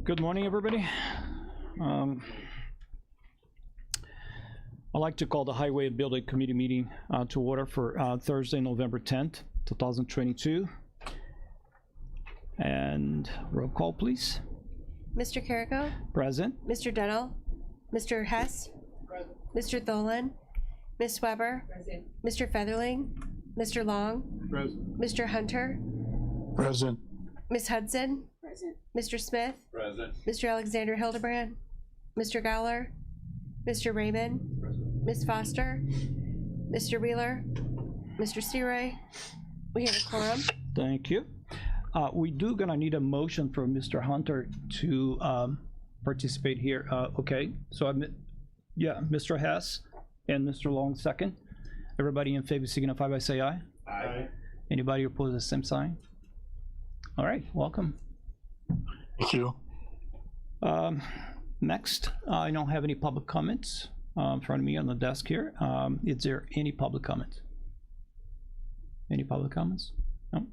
Good morning, everybody. I'd like to call the Highway and Building Committee meeting to order for Thursday, November 10th, 2022. And roll call, please. Mr. Carrico? Present. Mr. Dunnell? Mr. Hess? Present. Mr. Tholen? Ms. Weber? Present. Mr. Featherling? Mr. Long? Present. Mr. Hunter? Present. Ms. Hudson? Present. Mr. Smith? Present. Mr. Alexander Hildebrand? Mr. Gowler? Mr. Raymond? Present. Ms. Foster? Mr. Wheeler? Mr. Searay? We have a quorum. Thank you. We do gonna need a motion for Mr. Hunter to participate here. Okay, so Mr. Hess and Mr. Long second. Everybody in favor signify by say aye. Aye. Anybody opposed, the same sign? All right, welcome. Thank you. Next, I don't have any public comments in front of me on the desk here. Is there any public comments? Any public comments? No.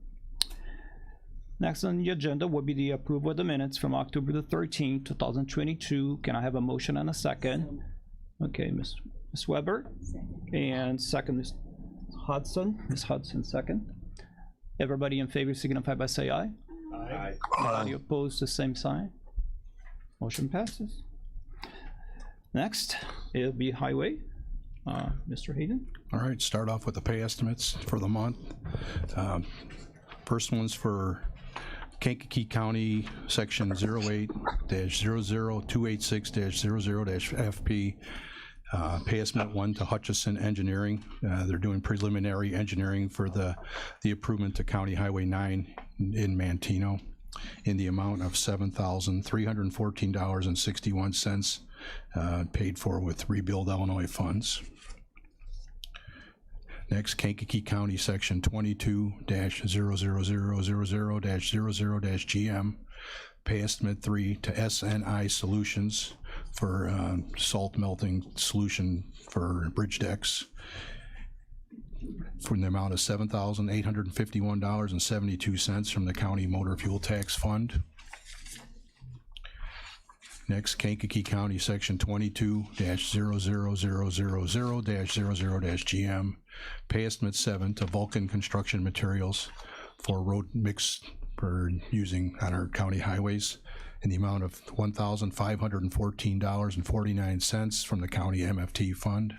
Next on the agenda will be the approval of the minutes from October the 13th, 2022. Can I have a motion and a second? Okay, Ms. Weber. And second, Ms. Hudson. Ms. Hudson, second. Everybody in favor signify by say aye. Aye. Anybody opposed, the same sign. Motion passes. Next, it'll be Highway. Mr. Hayden. All right, start off with the pay estimates for the month. First one's for Kankakee County, section 08-00286-00-FP. Pay estimate 1 to Hutchison Engineering. They're doing preliminary engineering for the improvement to County Highway 9 in Manteno in the amount of $7,314.61, paid for with Rebuild Illinois funds. Next, Kankakee County, section 22-00000-00-GM, pay estimate 3 to SNI Solutions for salt melting solution for bridge decks for the amount of $7,851.72 from the county motor fuel tax fund. Next, Kankakee County, section 22-00000-00-GM, pay estimate 7 to Vulcan Construction Materials for road mix for using on our county highways in the amount of $1,514.49 from the county MFT fund.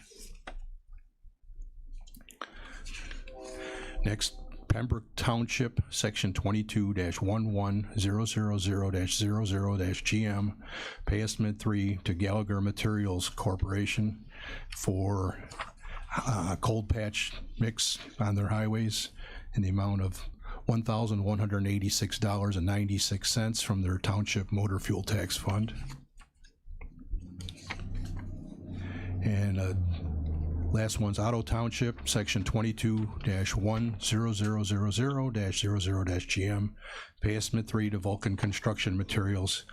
Next, Pembroke Township, section 22-11000-00-GM, pay estimate 3 to Gallagher Materials Corporation for cold patch mix on their highways in the amount of $1,186.96 from their township motor fuel tax fund. And last one's Otto Township, section 22-10000-00-GM, pay estimate 3 to Vulcan Construction Materials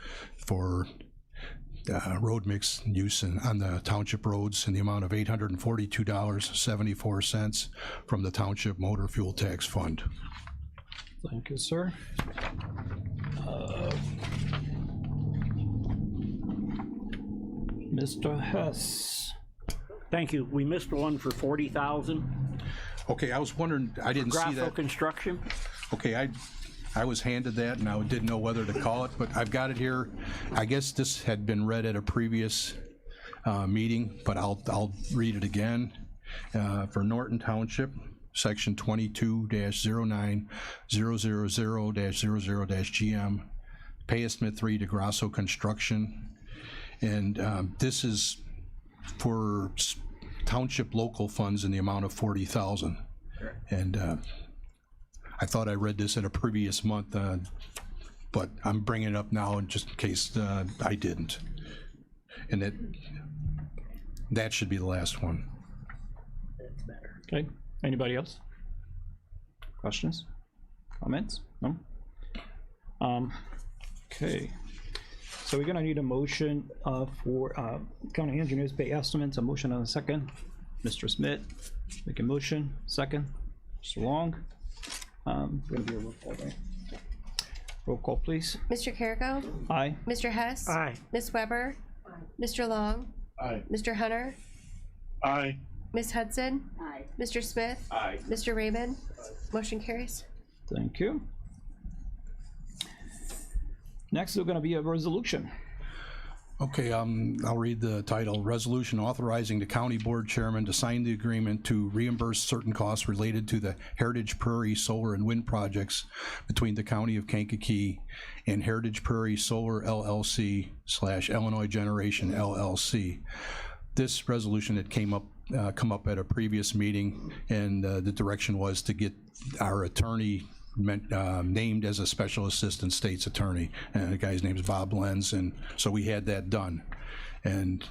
for road mix use on the township roads in the amount of $842.74 from the township motor fuel tax fund. Thank you, sir. Mr. Hess. Thank you. We missed one for 40,000. Okay, I was wondering, I didn't see Grapho that. Construction. Okay, I was handed that and I didn't know whether to call it, but I've got it here. I guess this had been read at a previous meeting, but I'll read it again. For Norton Township, section 22-09-000-00-GM, pay estimate 3 to Grasso Construction. And this is for township local funds in the amount of 40,000. And I thought I read this in a previous month, but I'm bringing it up now just in case I didn't. And that should be the last one. Okay, anybody else? Questions? Comments? No? Okay, so we're gonna need a motion for county engineers pay estimates, a motion and a second. Mr. Smith, make a motion, second. Mr. Long, gonna be a roll call, right? Roll call, please. Mr. Carrico? Aye. Mr. Hess? Aye. Ms. Weber? Mr. Long? Aye. Mr. Hunter? Aye. Ms. Hudson? Mr. Smith? Aye. Mr. Raymond? Motion carries. Thank you. Next is going to be a resolution. Okay, I'll read the title. Resolution authorizing the county board chairman to sign the agreement to reimburse certain costs related to the Heritage Prairie Solar and Wind projects between the county of Kankakee and Heritage Prairie Solar LLC / Illinois Generation LLC. This resolution had come up at a previous meeting, and the direction was to get our attorney named as a special assistant state's attorney, and the guy's name is Bob Lenz, and so we had that done. And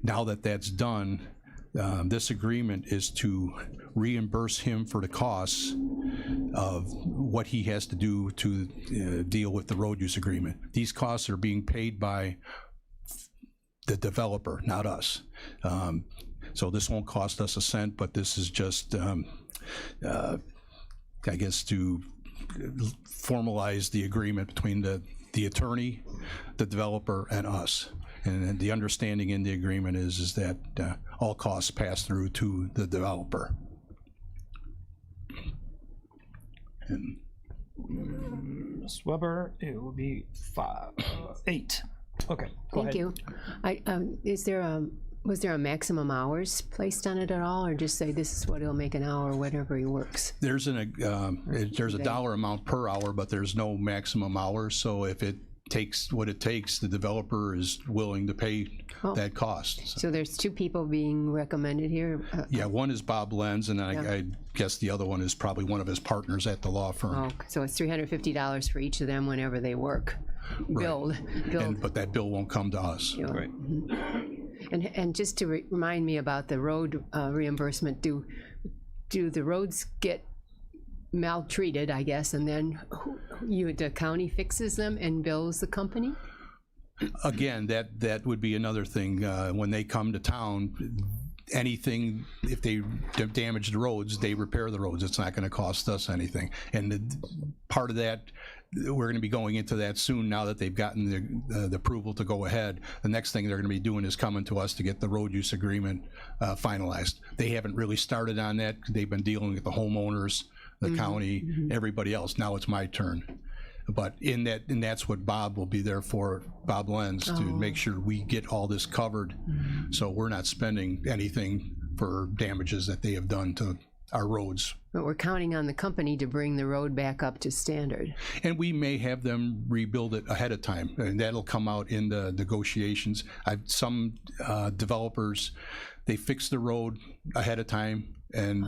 now that that's done, this agreement is to reimburse him for the costs of what he has to do to deal with the road use agreement. These costs are being paid by the developer, not us. So this won't cost us a cent, but this is just I guess to formalize the agreement between the attorney, the developer, and us. And the understanding in the agreement is that all costs pass through to the developer. And Ms. Weber, it will be 8. Okay, go ahead. Thank you. Was there a maximum hours placed on it at all, or just say this is what he'll make an hour, whatever he works? there's a dollar amount per hour, but there's no maximum hours. So if it takes what it takes, the developer is willing to pay that cost. So there's 2 people being recommended here? Yeah, one is Bob Lenz, and I guess the other one is probably one of his partners at the law firm. Oh, so it's $350 for each of them whenever they work. Build. But that bill won't come to us. You know. Right. And just to remind me about the road reimbursement, do the roads get maltreated, I guess, and then the county fixes them and bills the company? Again, that would be another thing. When they come to town, anything, if they damage the roads, they repair the roads. It's not going to cost us anything. And part of that, we're going to be going into that soon now that they've gotten the approval to go ahead. The next thing they're going to be doing is coming to us to get the road use agreement finalized. They haven't really started on that. They've been dealing with the homeowners, the county, everybody else. Now it's my turn. But and that's what Bob will be there for, Bob Lenz, to make sure we get all this covered, so we're not spending anything for damages that they have done to our roads. But we're counting on the company to bring the road back up to standard. And we may have them rebuild it ahead of time, and that'll come out in the negotiations. Some developers, they fix the road ahead of time, and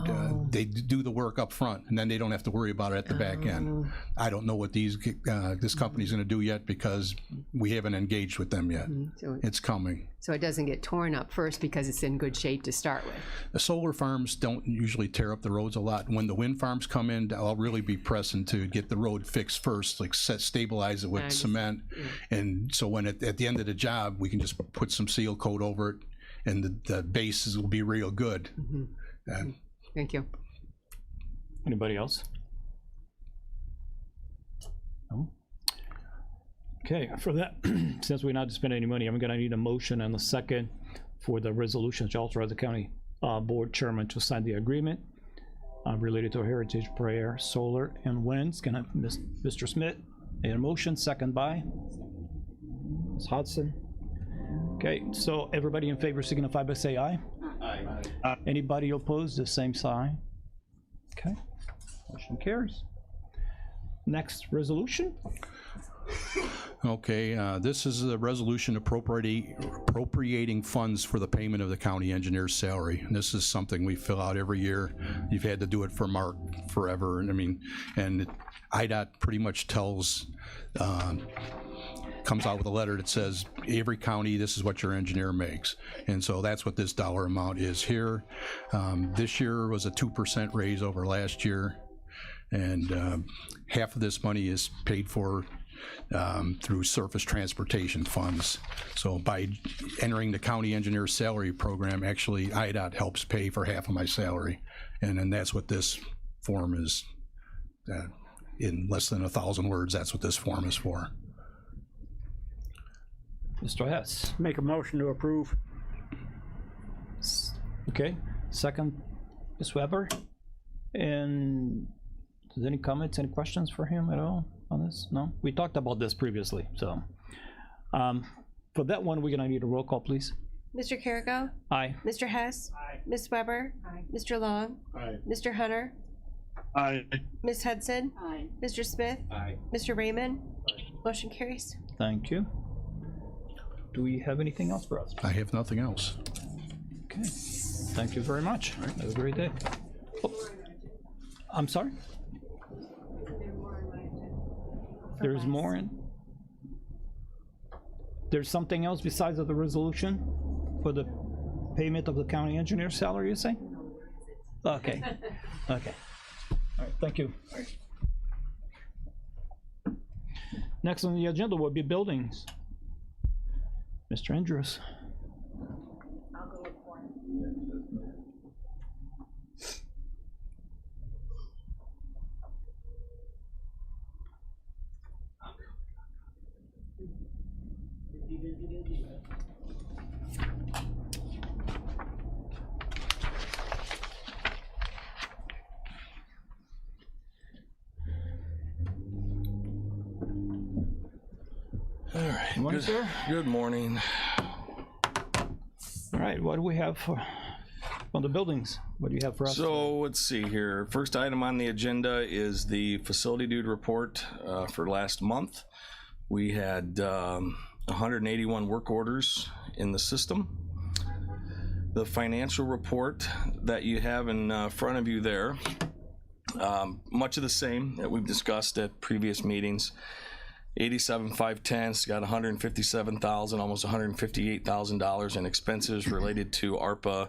they do the work up front, and then they don't have to worry about it at the back end. I don't know what this company's going to do yet, because we haven't engaged with them yet. So, It's coming. so it doesn't get torn up first because it's in good shape to start with. The solar farms don't usually tear up the roads a lot. When the wind farms come in, I'll really be pressing to get the road fixed first, like stabilize it with cement. And so when at the end of the job, we can just put some seal coat over it, and the bases will be real good. Thank you. Anybody else? No? Okay, for that, since we're not spending any money, I'm gonna need a motion and a second for the resolution to authorize the county board chairman to sign the agreement related to Heritage Prairie Solar and Winds. Can I, Mr. Smith, a motion, second by Ms. Hodson. Okay, so everybody in favor signify by say aye. Aye. Anybody opposed, the same sign. Okay, motion carries. Next resolution. Okay, this is a resolution appropriating funds for the payment of the county engineer's salary. And this is something we fill out every year. You've had to do it for Mark forever. And I mean, and IDOT pretty much comes out with a letter that says, every county, this is what your engineer makes. And so that's what this dollar amount is here. This year was a 2% raise over last year. And half of this money is paid for through surface transportation funds. So by entering the county engineer salary program, actually IDOT helps pay for half of my salary. And then that's what this form is in less than 1,000 words. That's what this form is for. Mr. Hess. Make a motion to approve. Okay, second, Ms. Weber. And is there any comments, any questions for him at all on this? No? We talked about this previously, so. For that one, we're gonna need a roll call, please. Mr. Carrico? Aye. Mr. Hess? Ms. Weber? Mr. Long? Aye. Mr. Hunter? Aye. Ms. Hudson? Mr. Smith? Mr. Raymond? Motion carries. Thank you. Do we have anything else for us? I have nothing else. Okay, thank you very much. Have a great day. Oh, I'm sorry? There's more in? There's something else besides of the resolution for the payment of the county engineer's salary, you say? Okay, okay. All right, thank you. Next on the agenda will be buildings. Mr. Andrews. All right. Morning, sir. Good morning. All right, what do we have for, on the buildings? What do you have for us? So let's see here. First item on the agenda is the facility dude report for last month. We had 181 work orders in the system. The financial report that you have in front of you there, much of the same that we've discussed at previous meetings. 87,510. It's got $157,000, almost $158,000 in expenses related to ARPA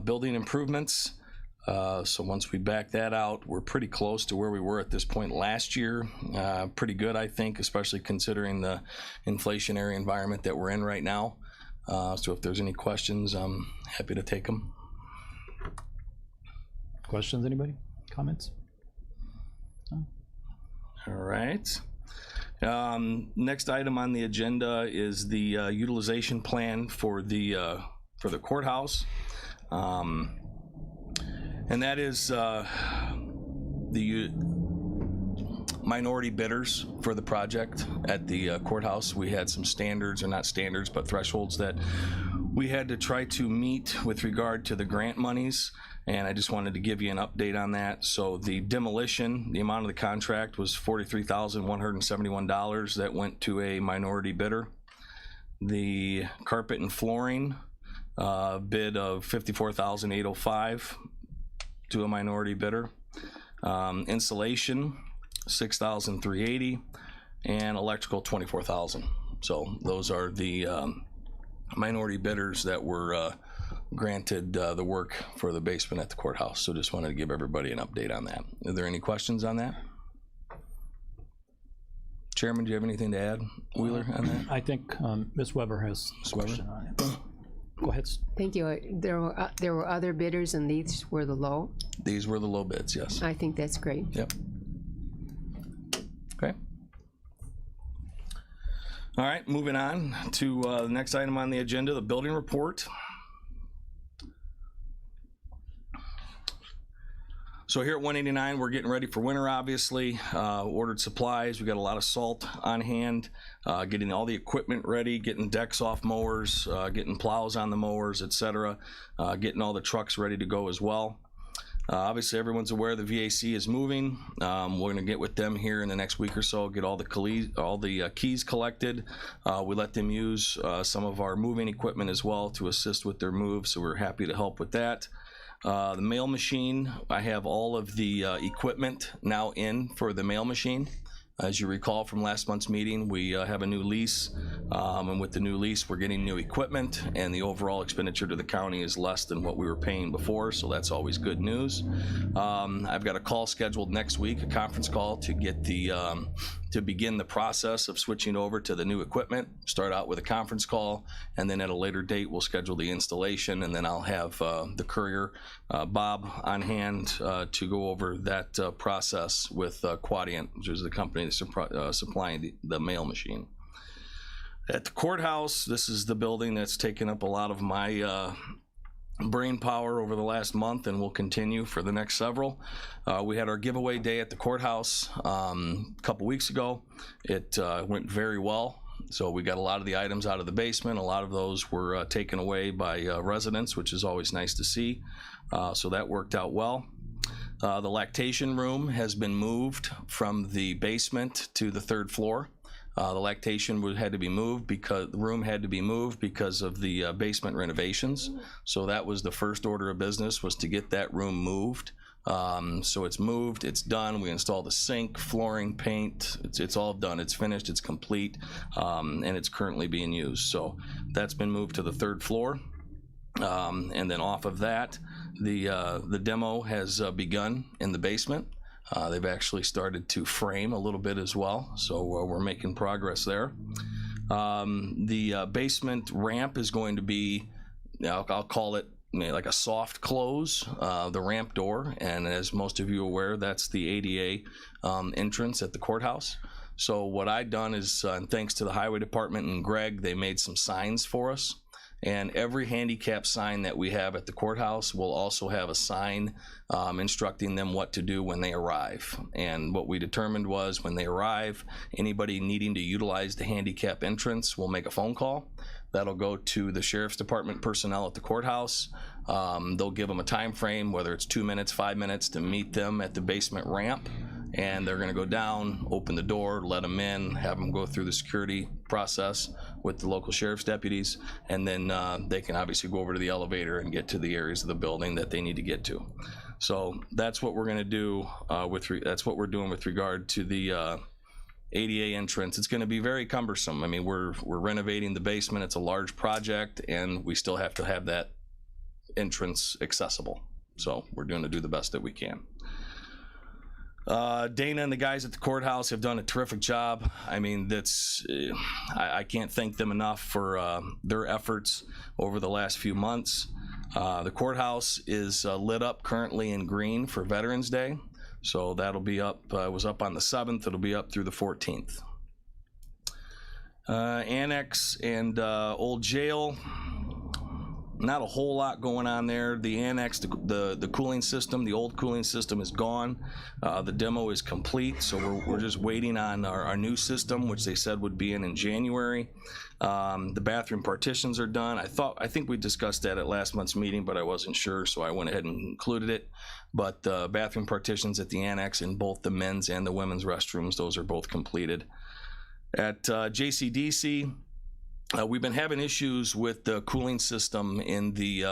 building improvements. So once we back that out, we're pretty close to where we were at this point last year. Pretty good, I think, especially considering the inflationary environment that we're in right now. So if there's any questions, I'm happy to take them. Questions, anybody? Comments? No? All right. Next item on the agenda is the utilization plan for the courthouse, and that is the minority bidders for the project at the courthouse. We had some standards, or not standards, but thresholds that we had to try to meet with regard to the grant monies. And I just wanted to give you an update on that. So the demolition, the amount of the contract was $43,171 that went to a minority bidder. The carpet and flooring bid of $54,805 to a minority bidder. Insulation, $6,380, and electrical, $24,000. So those are the minority bidders that were granted the work for the basement at the courthouse. So just wanted to give everybody an update on that. Are there any questions on that? Chairman, do you have anything to add, Wheeler, on that? I think Ms. Weber has a question on it. Go ahead. Thank you. There were other bidders, and these were the low. These were the low bids, yes. I think that's great. Yep. Okay. All right, moving on to the next item on the agenda, the building report. So here at 189, we're getting ready for winter, obviously. Ordered supplies. We got a lot of salt on hand, getting all the equipment ready, getting decks off mowers, getting plows on the mowers, etc., getting all the trucks ready to go as well. Obviously, everyone's aware the VAC is moving. We're going to get with them here in the next week or so, get all the keys collected. We let them use some of our moving equipment as well to assist with their move, so we're happy to help with that. The mail machine, I have all of the equipment now in for the mail machine. As you recall from last month's meeting, we have a new lease, and with the new lease, we're getting new equipment, and the overall expenditure to the county is less than what we were paying before, so that's always good news. I've got a call scheduled next week, a conference call, to get to begin the process of switching over to the new equipment. Start out with a conference call, and then at a later date, we'll schedule the installation, and then I'll have the courier, Bob, on hand to go over that process with Quadient, which is the company that's supplying the mail machine. At the courthouse, this is the building that's taken up a lot of my brain power over the last month and will continue for the next several. We had our giveaway day at the courthouse a couple weeks ago. It went very well. So we got a lot of the items out of the basement. A lot of those were taken away by residents, which is always nice to see. So that worked out well. The lactation room has been moved from the basement to the 3rd floor. The lactation had to be moved because the room had to be moved because of the basement renovations. So that was the first order of business, was to get that room moved. So it's moved, it's done. We installed a sink, flooring, paint. It's all done. It's finished. It's complete, and it's currently being used. So that's been moved to the 3rd floor, and then off of that, the demo has begun in the basement. They've actually started to frame a little bit as well, so we're making progress there. The basement ramp is going to be, I'll call it like a soft close, the ramp door, and as most of you are aware, that's the ADA entrance at the courthouse. So what I've done is, thanks to the highway department and Greg, they made some signs for us. And every handicap sign that we have at the courthouse will also have a sign instructing them what to do when they arrive. And what we determined was, when they arrive, anybody needing to utilize the handicap entrance will make a phone call. That'll go to the sheriff's department personnel at the courthouse. They'll give them a time frame, whether it's 2 minutes, 5 minutes, to meet them at the basement ramp. And they're going to go down, open the door, let them in, have them go through the security process with the local sheriff's deputies, and then they can obviously go over to the elevator and get to the areas of the building that they need to get to. So that's what we're going to do that's what we're doing with regard to the ADA entrance. It's going to be very cumbersome. I mean, we're renovating the basement. It's a large project, and we still have to have that entrance accessible. So we're going to do the best that we can. Dana and the guys at the courthouse have done a terrific job. I mean, I can't thank them enough for their efforts over the last few months. The courthouse is lit up currently in green for Veterans Day. So that'll be up, it was up on the 7th, it'll be up through the 14th. Annex and Old Jail, not a whole lot going on there. The annex, the cooling system, the old cooling system is gone. The demo is complete, so we're just waiting on our new system, which they said would be in January. The bathroom partitions are done. I think we discussed that at last month's meeting, but I wasn't sure, so I went ahead and included it. But the bathroom partitions at the annex in both the men's and the women's restrooms, those are both completed. At JCDC, we've been having issues with the cooling system in the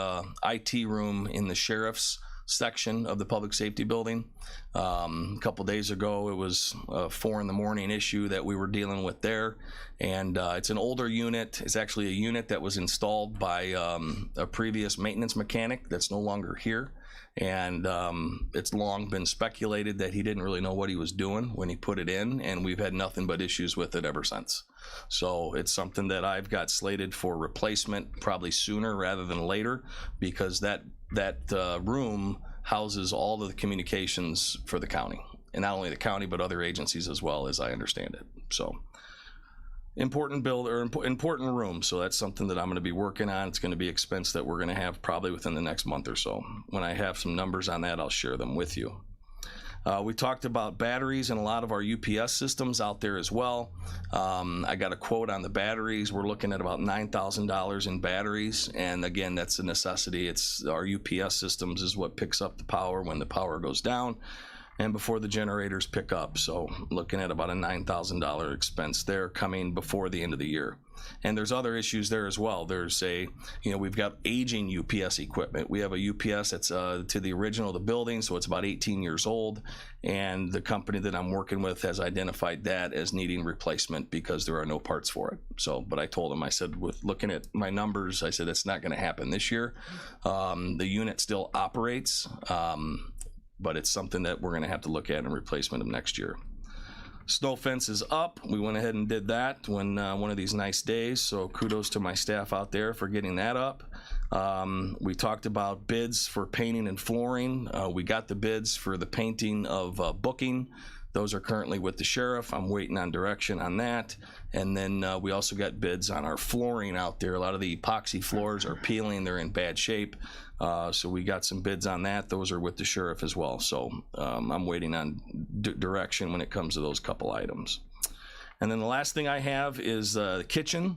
IT room in the sheriff's section of the public safety building. A couple days ago, it was a 4 a.m. issue that we were dealing with there, and it's an older unit. It's actually a unit that was installed by a previous maintenance mechanic that's no longer here. And it's long been speculated that he didn't really know what he was doing when he put it in, and we've had nothing but issues with it ever since. So it's something that I've got slated for replacement probably sooner rather than later, because that room houses all of the communications for the county, and not only the county but other agencies as well, as I understand it. So important room. So that's something that I'm going to be working on. It's going to be expense that we're going to have probably within the next month or so. When I have some numbers on that, I'll share them with you. We talked about batteries and a lot of our UPS systems out there as well. I got a quote on the batteries. We're looking at about $9,000 in batteries, and again, that's a necessity. It's our UPS systems is what picks up the power when the power goes down and before the generators pick up. So looking at about a $9,000 expense there coming before the end of the year. And there's other issues there as well. There's we've got aging UPS equipment. We have a UPS that's to the original of the building, so it's about 18 years old. And the company that I'm working with has identified that as needing replacement because there are no parts for it. So, but I told them, I said, with looking at my numbers, I said, it's not gonna happen this year. The unit still operates, but it's something that we're going to have to look at in replacement of next year. Snow fence is up. We went ahead and did that when one of these nice days, so kudos to my staff out there for getting that up. We talked about bids for painting and flooring. We got the bids for the painting of Booking. Those are currently with the sheriff. I'm waiting on direction on that. And then we also got bids on our flooring out there. A lot of the epoxy floors are peeling. They're in bad shape. So we got some bids on that. Those are with the sheriff as well. So I'm waiting on direction when it comes to those couple items. And then the last thing I have is the kitchen.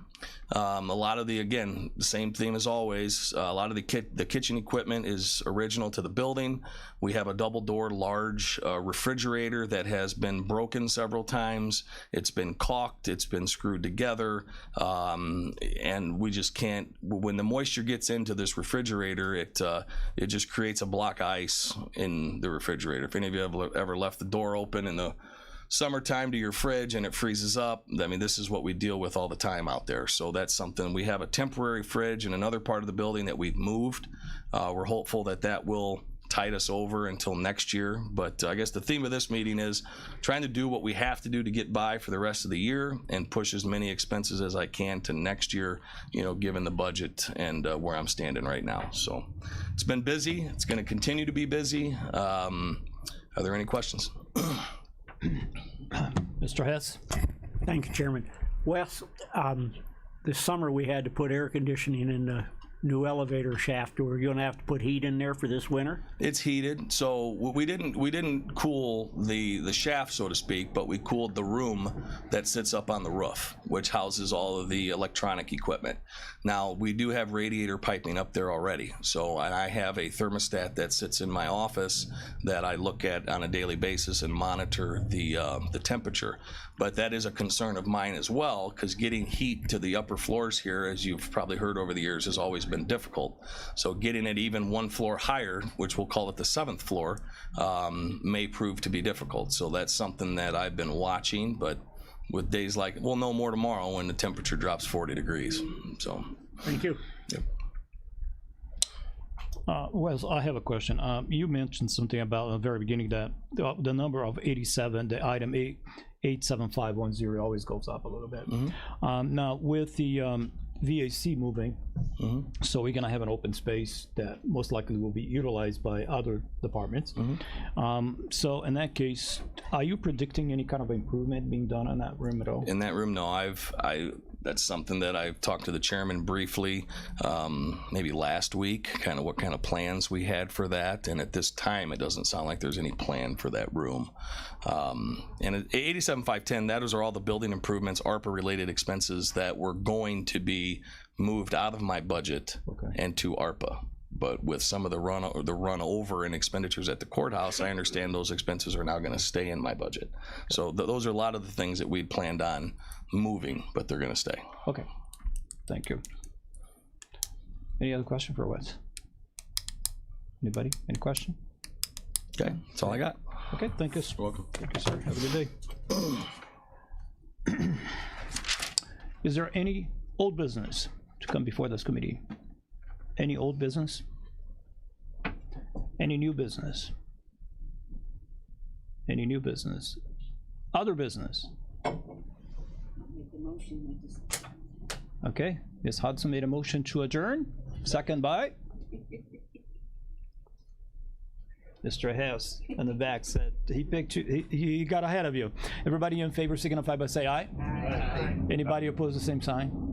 A lot of the, again, the same theme as always. A lot of the kitchen equipment is original to the building. We have a double door large refrigerator that has been broken several times. It's been caulked, it's been screwed together, and we just can't, when the moisture gets into this refrigerator, it just creates a block of ice in the refrigerator. If any of you have ever left the door open in the summertime to your fridge and it freezes up, I mean, this is what we deal with all the time out there. So that's something. We have a temporary fridge in another part of the building that we've moved. We're hopeful that that will tide us over until next year. But I guess the theme of this meeting is trying to do what we have to do to get by for the rest of the year and push as many expenses as I can to next year, you know, given the budget and where I'm standing right now. So it's been busy. It's going to continue to be busy. Are there any questions? Mr. Hess? Thank you, Chairman. Wes, this summer we had to put air conditioning in the new elevator shaft. We're going to have to put heat in there for this winter? It's heated, so we didn't cool the shaft, so to speak, but we cooled the room that sits up on the roof, which houses all of the electronic equipment. Now, we do have radiator piping up there already, so and I have a thermostat that sits in my office that I look at on a daily basis and monitor the temperature. But that is a concern of mine as well, because getting heat to the upper floors here, as you've probably heard over the years, has always been difficult. So getting it even one floor higher, which we'll call it the 7th floor, may prove to be difficult. So that's something that I've been watching, but with days like, we'll know more tomorrow when the temperature drops 40 degrees. So. Thank you. Yep. Wes, I have a question. You mentioned something about at the very beginning that the number of 87, the item 87510 always goes up a little bit. Mm-hmm. Now with the VAC moving, mm-hmm. so we're gonna have an open space that most likely will be utilized by other departments. Mm-hmm. So in that case, are you predicting any kind of improvement being done on that room at all? In that room, no. That's something that I've talked to the chairman briefly, maybe last week, kind of what kind of plans we had for that. And at this time, it doesn't sound like there's any plan for that room. And at 87,510, those are all the building improvements, ARPA-related expenses that were going to be moved out of my budget and to ARPA. But with some of the run over in expenditures at the courthouse, I understand those expenses are now going to stay in my budget. So those are a lot of the things that we'd planned on moving, but they're going to stay. Okay, thank you. Any other question for Wes? Anybody? Any question? Okay, that's all I got. Okay, thank you. You're welcome. Thank you, sir. Have a good day. Is there any old business to come before this committee? Any old business? Any new business? Any new business? Other business? Okay, Ms. Hudson made a motion to adjourn. Second by? Mr. Hess in the back said he picked you, he got ahead of you. Everybody in favor signify by say aye. Aye. Anybody opposed, the same sign?